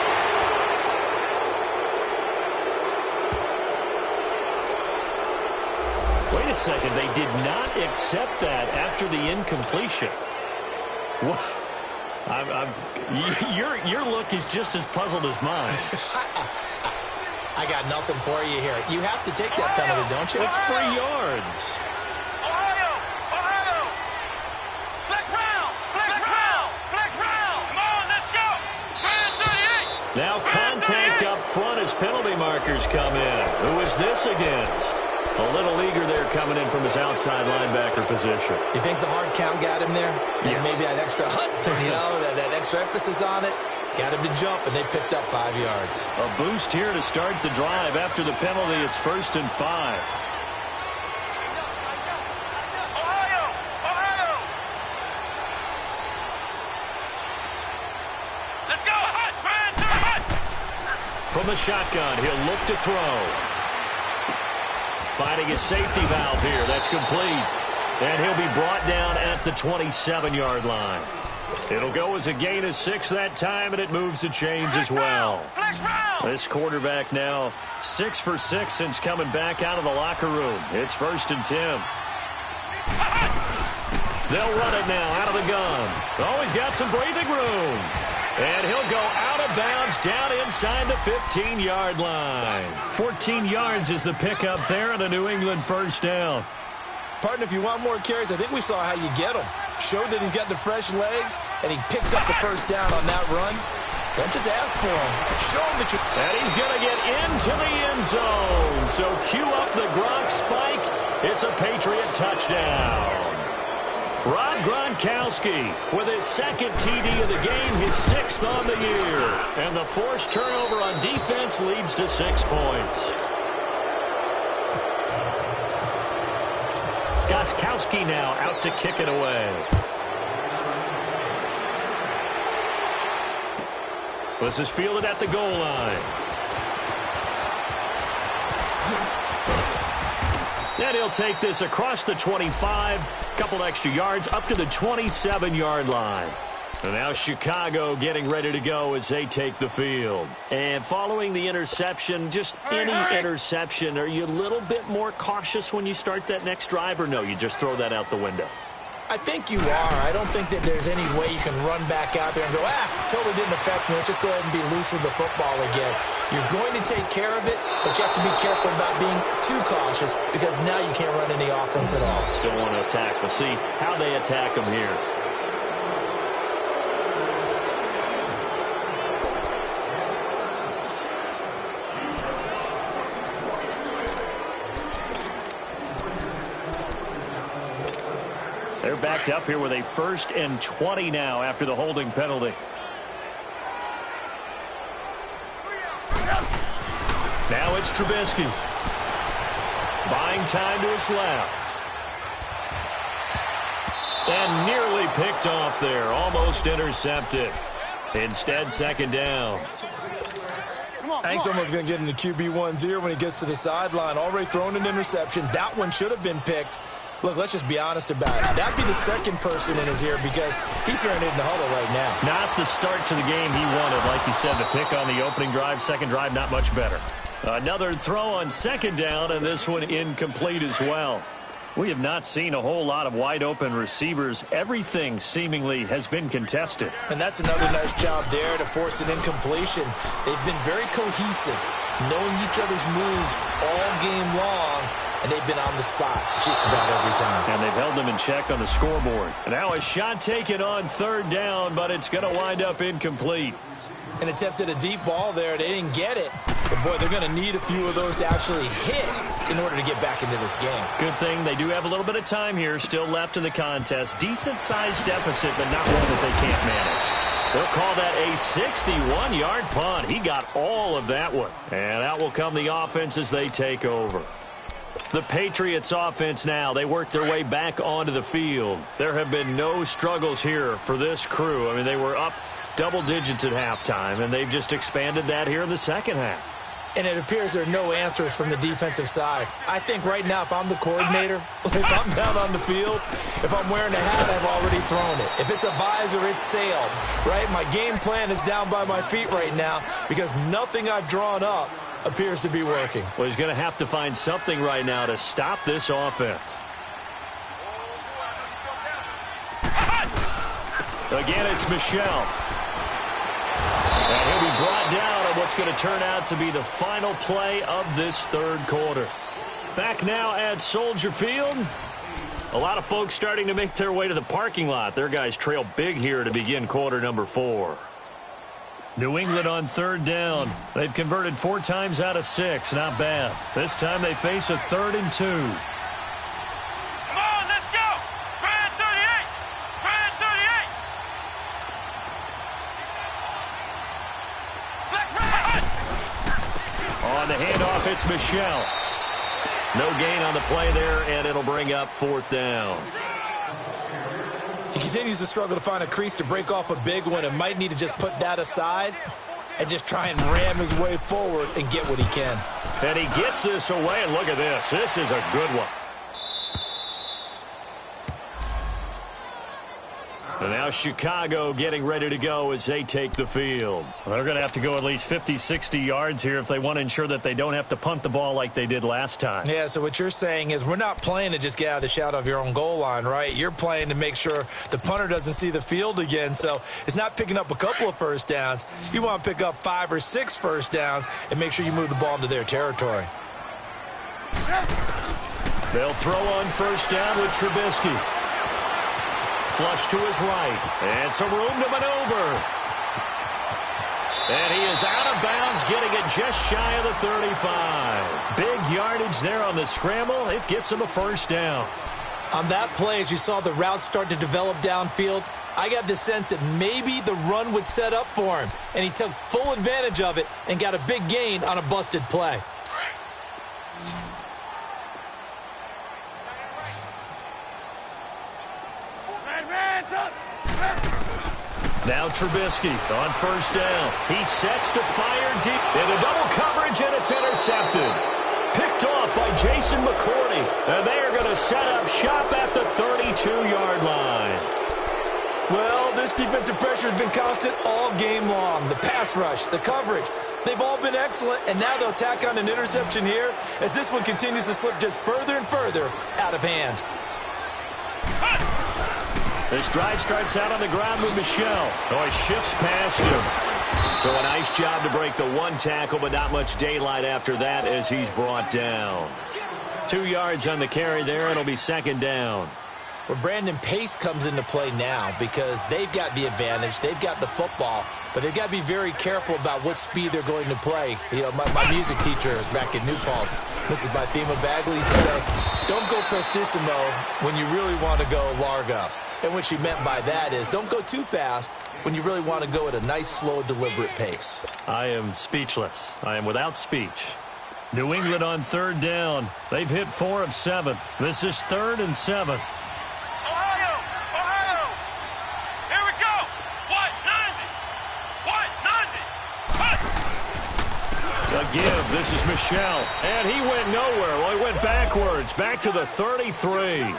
Wait a second, they did not accept that after the incompletion. What? Your look is just as puzzled as mine. I got nothing for you here. You have to take that penalty, don't you? It's 3 yards. Ohio! Flex round! Come on, let's go! Man 38! Now contact up front as penalty markers come in. Who is this against? A little eager there coming in from his outside linebacker position. You think the hard count got him there? Yes. And maybe that extra that extra emphasis on it got him to jump, and they picked up 5 yards. A boost here to start the drive. After the penalty, it's 1st and 5. Ohio! Let's go! Hut! From the shotgun, he'll look to throw. Finding his safety valve here. That's complete. And he'll be brought down at the 27-yard line. It'll go as a gain of 6 that time, and it moves the chains as well. This quarterback now 6 for 6 since coming back out of the locker room. It's 1st and 10. They'll run it now out of the gun. Oh, he's got some breathing room. And he'll go out of bounds down inside the 15-yard line. 14 yards is the pickup there and a New England 1st down. Partner, if you want more carries, I think we saw how you get them. Showed that he's got the fresh legs, and he picked up the 1st down on that run. Don't just ask for him. Show him that you... And he's going to get into the end zone. So cue up the Gronk spike. It's a Patriot touchdown. Rob Gronkowski with his 2nd TD of the game, his 6th on the year. And the forced turnover on defense leads to 6 points. Gronkowski now out to kick it away. This is fielded at the goal line. And he'll take this across the 25, couple extra yards up to the 27-yard line. And now Chicago getting ready to go as they take the field. And following the interception, just any interception, are you a little bit more cautious when you start that next drive, or no, you just throw that out the window? I think you are. I don't think that there's any way you can run back out there and go, totally didn't affect me. Let's just go ahead and be loose with the football again. You're going to take care of it, but you have to be careful about being too cautious because now you can't run any offense at all. Still want to attack. We'll see how they attack them here. They're backed up here with a 1st and 20 now after the holding penalty. it's Trubisky. Buying time to his left. And nearly picked off there. Almost intercepted. Instead, second down. I think someone's going to get into QB1's here when he gets to the sideline. Already thrown an interception. That one should have been picked. Look, let's just be honest about it. That'd be the second person in his ear because he's hearing it in the huddle right now. Not the start to the game he wanted. Like you said, the pick on the opening drive, second drive, not much better. Another throw on second down, and this one incomplete as well. We have not seen a whole lot of wide-open receivers. Everything seemingly has been contested. And that's another nice job there to force an incompletion. They've been very cohesive, knowing each other's moves all game long, and they've been on the spot just about every time. And they've held them in check on the scoreboard. And now a shot taken on third down, but it's going to wind up incomplete. And attempted a deep ball there. They didn't get it. But, boy, they're going to need a few of those to actually hit in order to get back into this game. Good thing they do have a little bit of time here still left in the contest. Decent-sized deficit, but not one that they can't manage. They'll call that a 61-yard punt. He got all of that one. And out will come the offense as they take over. The Patriots offense now, they work their way back onto the field. There have been no struggles here for this crew. I mean, they were up double digits at halftime, and they've just expanded that here in the second half. And it appears there are no answers from the defensive side. I think right now, if I'm the coordinator, if I'm down on the field, if I'm wearing a hat, I've already thrown it. If it's a visor, it's sailed, right? My game plan is down by my feet right now because nothing I've drawn up appears to be working. Well, he's going to have to find something right now to stop this offense. Again, it's Michel. And he'll be brought down on what's going to turn out to be the final play of this third quarter. Back now at Soldier Field. A lot of folks starting to make their way to the parking lot. Their guys trail big here to begin quarter number 4. New England on third down. They've converted 4 times out of 6. Not bad. This time they face a 3rd and 2. Come on, let's go. Try at 38. Try at 38. On the handoff, it's Michel. No gain on the play there, and it'll bring up 4th down. He continues to struggle to find a crease to break off a big one and might need to just put that aside and just try and ram his way forward and get what he can. And he gets this away, and look at this. This is a good one. And now Chicago getting ready to go as they take the field. They're going to have to go at least 50, 60 yards here if they want to ensure that they don't have to punt the ball like they did last time. Yeah, so what you're saying is we're not playing to just get out of the shadow of your own goal line, right? You're playing to make sure the punter doesn't see the field again. So it's not picking up a couple of first downs. You want to pick up 5 or 6 first downs and make sure you move the ball into their territory. They'll throw on first down with Trubisky. Flush to his right. And some room to maneuver. And he is out of bounds, getting it just shy of the 35. Big yardage there on the scramble. It gets him a first down. On that play, as you saw the route start to develop downfield, I got the sense that maybe the run would set up for him. And he took full advantage of it and got a big gain on a busted play. Now Trubisky on first down. He sets to fire deep into double coverage, and it's intercepted. Picked off by Jason McCourty. And they are going to set up shop at the 32-yard line. Well, this defensive pressure has been constant all game long. The pass rush, the coverage, they've all been excellent, and now they'll tack on an interception here as this one continues to slip just further and further out of hand. This drive starts out on the ground with Michel. Oh, he shifts past him. So a nice job to break the one tackle, but not much daylight after that as he's brought down. 2 yards on the carry there. It'll be second down. Well, Brandon, pace comes into play now because they've got the advantage. They've got the football, but they've got to be very careful about what speed they're going to play. You know, my music teacher back at New Paltz, this is my Thema Bagley, used to say, don't go prestissimo when you really want to go largo. And what she meant by that is don't go too fast when you really want to go at a nice, slow, deliberate pace. I am speechless. I am without speech. New England on third down. They've hit 4 of 7. This is 3rd and 7. Ohio! Ohio! Here we go! What? 90! What? 90! What? A give. This is Michelle. And he went nowhere. Well, he went backwards. Back to the 33.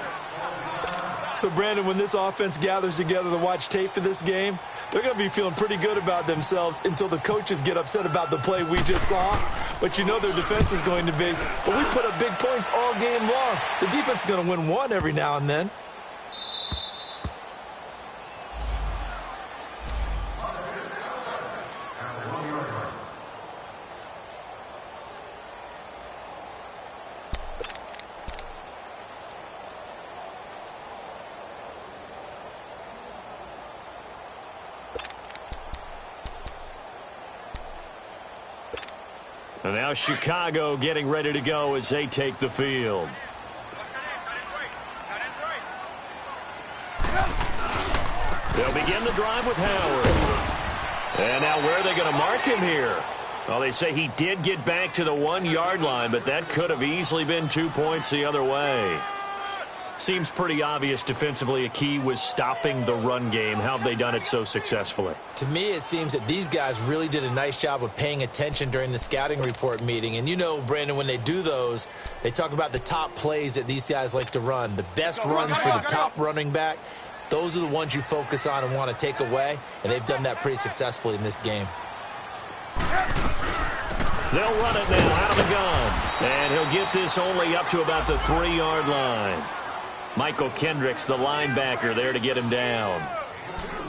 So, Brandon, when this offense gathers together to watch tape for this game, they're going to be feeling pretty good about themselves until the coaches get upset about the play we just saw. But you know their defense is going to be. But we put up big points all game long. The defense is going to win one every now and then. And now Chicago getting ready to go as they take the field. They'll begin the drive with Howard. And now where are they going to mark him here? Well, they say he did get back to the 1-yard line, but that could have easily been 2 points the other way. Seems pretty obvious defensively a key was stopping the run game. How have they done it so successfully? To me, it seems that these guys really did a nice job of paying attention during the scouting report meeting. And you know, Brandon, when they do those, they talk about the top plays that these guys like to run. The best runs for the top running back, those are the ones you focus on and want to take away. And they've done that pretty successfully in this game. They'll run it now out of the gun. And he'll get this only up to about the 3-yard line. Michael Kendricks, the linebacker, there to get him down.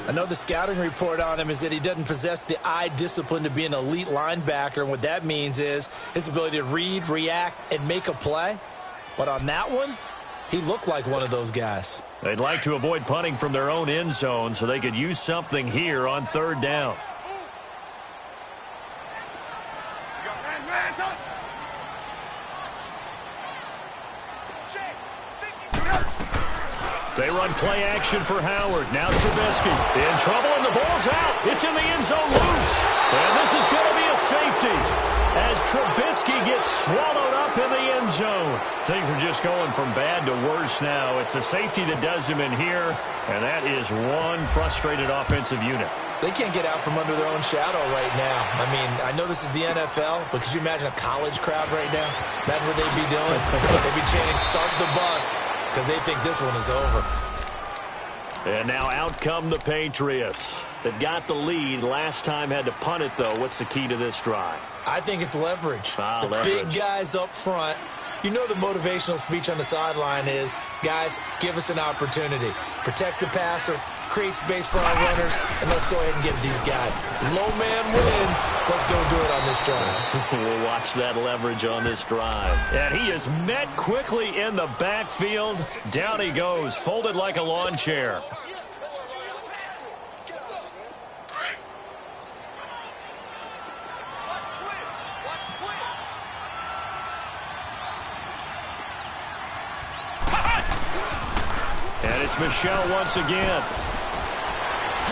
I know the scouting report on him is that he doesn't possess the eye discipline to be an elite linebacker. And what that means is his ability to read, react, and make a play. But on that one, he looked like one of those guys. They'd like to avoid punting from their own end zone so they could use something here on 3rd down. They run play action for Howard. Now Trubisky in trouble, and the ball's out. It's in the end zone loose. And this is going to be a safety as Trubisky gets swallowed up in the end zone. Things are just going from bad to worse now. It's a safety that does him in here, and that is one frustrated offensive unit. They can't get out from under their own shadow right now. I mean, I know this is the NFL, but could you imagine a college crowd right now? That's what they'd be doing. They'd be chanting, "Start the bus," because they think this one is over. And now out come the Patriots. They've got the lead. Last time had to punt it, though. What's the key to this drive? I think it's leverage. The leverage. Big guys up front. You know the motivational speech on the sideline is, guys, give us an opportunity. Protect the passer, create space for our runners, and let's go ahead and get these guys. Low man wins. Let's go do it on this drive. We'll watch that leverage on this drive. And he is met quickly in the backfield. Down he goes, folded like a lawn chair. And it's Michelle once again.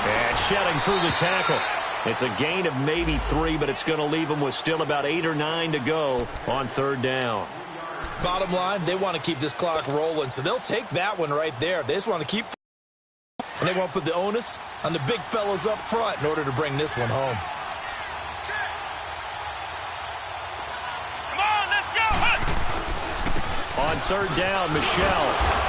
And shedding through the tackle. It's a gain of maybe 3, but it's going to leave them with still about 8 or 9 to go on 3rd down. Bottom line, they want to keep this clock rolling, so they'll take that one right there. They just want to keep, and they want to put the onus on the big fellas up front in order to bring this one home. Come on, let's go. On 3rd down, Michelle.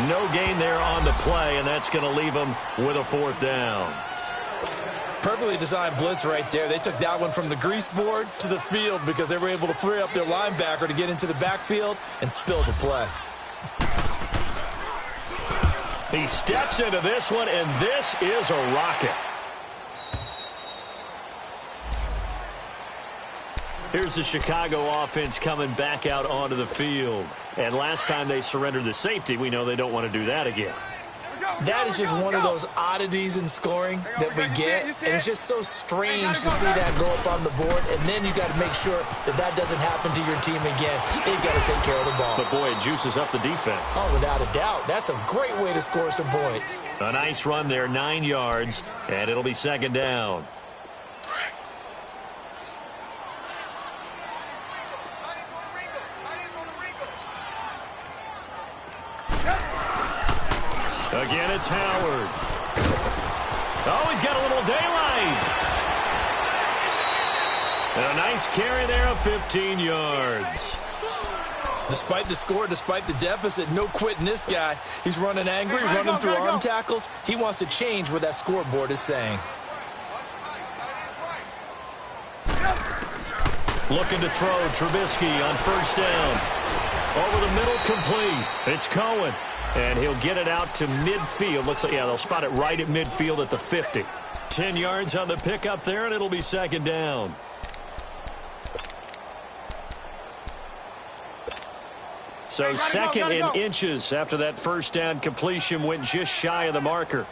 No gain there on the play, and that's going to leave them with a 4th down. Perfectly designed blitz right there. They took that one from the grease board to the field because they were able to free up their linebacker to get into the backfield and spill the play. He steps into this one, and this is a rocket. Here's the Chicago offense coming back out onto the field. And last time they surrendered the safety, we know they don't want to do that again. That is just one of those oddities in scoring that we get. And it's just so strange to see that go up on the board. And then you got to make sure that that doesn't happen to your team again. They've got to take care of the ball. But, boy, it juices up the defense. Oh, without a doubt. That's a great way to score some points. A nice run there, 9 yards, and it'll be 2nd down. Again, it's Howard. Oh, he's got a little daylight. And a nice carry there of 15 yards. Despite the score, despite the deficit, no quitting this guy. He's running angry, running through arm tackles. He wants to change what that scoreboard is saying. Looking to throw, Trubisky on first down. Over the middle, complete. It's Cohen. And he'll get it out to midfield. Looks like, yeah, they'll spot it right at midfield at the 50. 10 yards on the pickup there, and it'll be second down. So second in inches after that first down completion went just shy of the marker.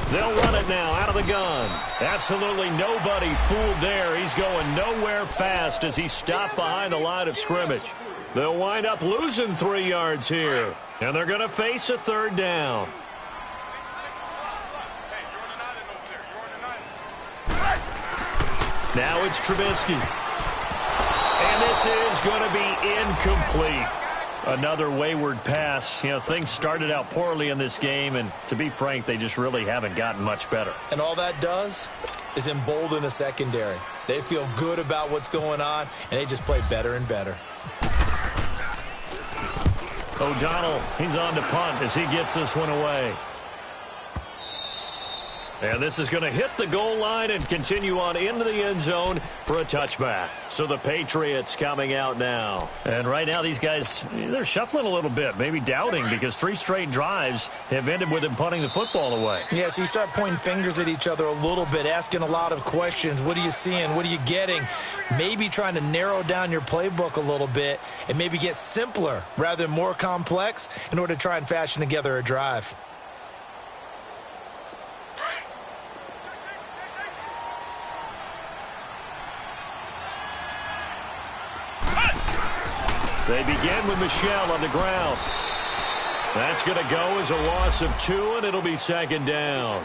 They'll run it now out of the gun. Absolutely nobody fooled there. He's going nowhere fast as he stopped behind the line of scrimmage. They'll wind up losing 3 yards here. And they're going to face a third down. Now it's Trubisky. And this is going to be incomplete. Another wayward pass. You know, things started out poorly in this game, and to be frank, they just really haven't gotten much better. And all that does is embolden the secondary. They feel good about what's going on, and they just play better and better. O'Donnell, he's on to punt as he gets this one away. And this is going to hit the goal line and continue on into the end zone for a touchback. So the Patriots coming out now. And right now these guys, they're shuffling a little bit, maybe doubting, because 3 straight drives have ended with them punting the football away. Yeah, so you start pointing fingers at each other a little bit, asking a lot of questions. What are you seeing? What are you getting? Maybe trying to narrow down your playbook a little bit and maybe get simpler rather than more complex in order to try and fashion together a drive. They begin with Michel on the ground. That's going to go as a loss of 2, and it'll be second down.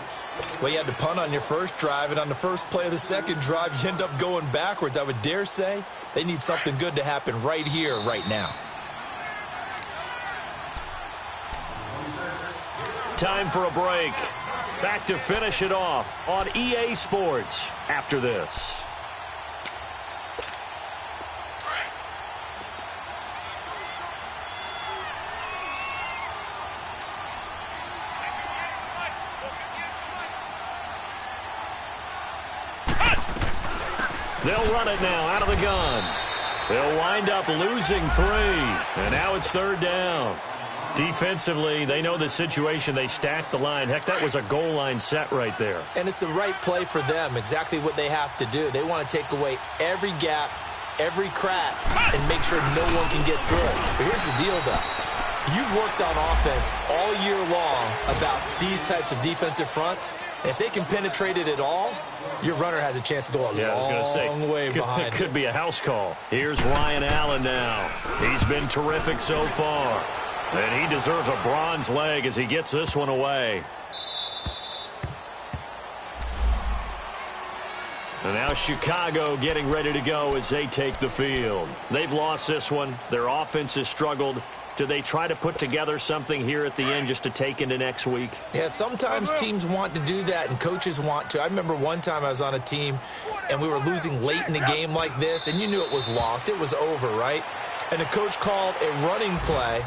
Well, you had to punt on your first drive, and on the first play of the second drive, you end up going backwards. I would dare say they need something good to happen right here, right now. Time for a break. Back to finish it off on EA Sports after this. They'll run it now out of the gun. They'll wind up losing 3. And now it's third down. Defensively, they know the situation. They stacked the line. Heck, that was a goal line set right there. And it's the right play for them, exactly what they have to do. They want to take away every gap, every crack, and make sure no one can get through it. But here's the deal, though. You've worked on offense all year long about these types of defensive fronts. And if they can penetrate it at all, your runner has a chance to go a long way behind. It could be a house call. Here's Ryan Allen now. He's been terrific so far. And he deserves a bronze leg as he gets this one away. And now Chicago getting ready to go as they take the field. They've lost this one. Their offense has struggled. Do they try to put together something here at the end just to take into next week? Yeah, sometimes teams want to do that and coaches want to. I remember one time I was on a team and we were losing late in the game like this, and you knew it was lost. It was over, right? And the coach called a running play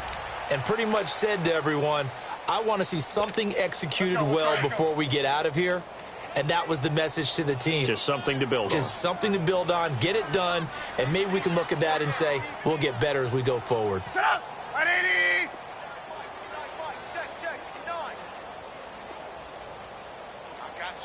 and pretty much said to everyone, I want to see something executed well before we get out of here. And that was the message to the team. Just something to build on. Just something to build on, get it done, and maybe we can look at that and say, we'll get better as we go forward. Set up! 180! Check. 9. I got you.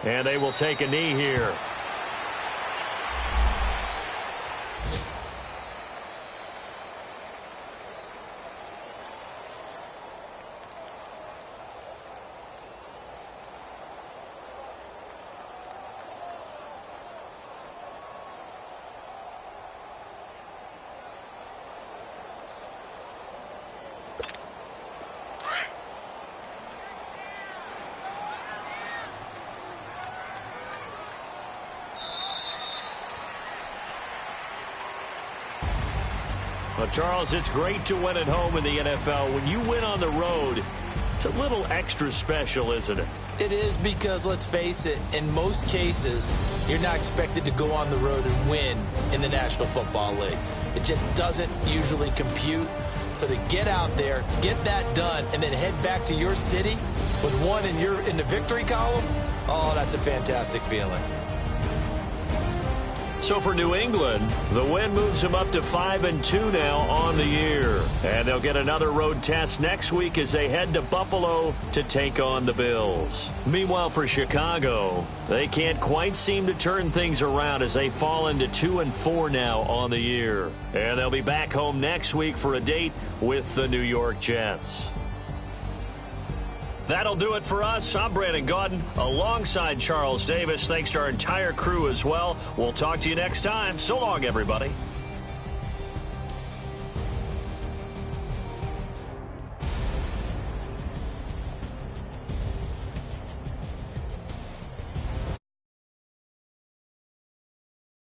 And they will take a knee here. Well, Charles, it's great to win at home in the NFL. When you win on the road, it's a little extra special, isn't it? It is, because, let's face it, in most cases, you're not expected to go on the road and win in the National Football League. It just doesn't usually compute. So to get out there, get that done, and then head back to your city with one in the victory column, oh, that's a fantastic feeling. So for New England, the win moves them up to 5-2 now on the year. And they'll get another road test next week as they head to Buffalo to take on the Bills. Meanwhile, for Chicago, they can't quite seem to turn things around as they fall into 2-4 now on the year. And they'll be back home next week for a date with the New York Jets. That'll do it for us. I'm Brandon Gaudin alongside Charles Davis. Thanks to our entire crew as well. We'll talk to you next time. So long, everybody.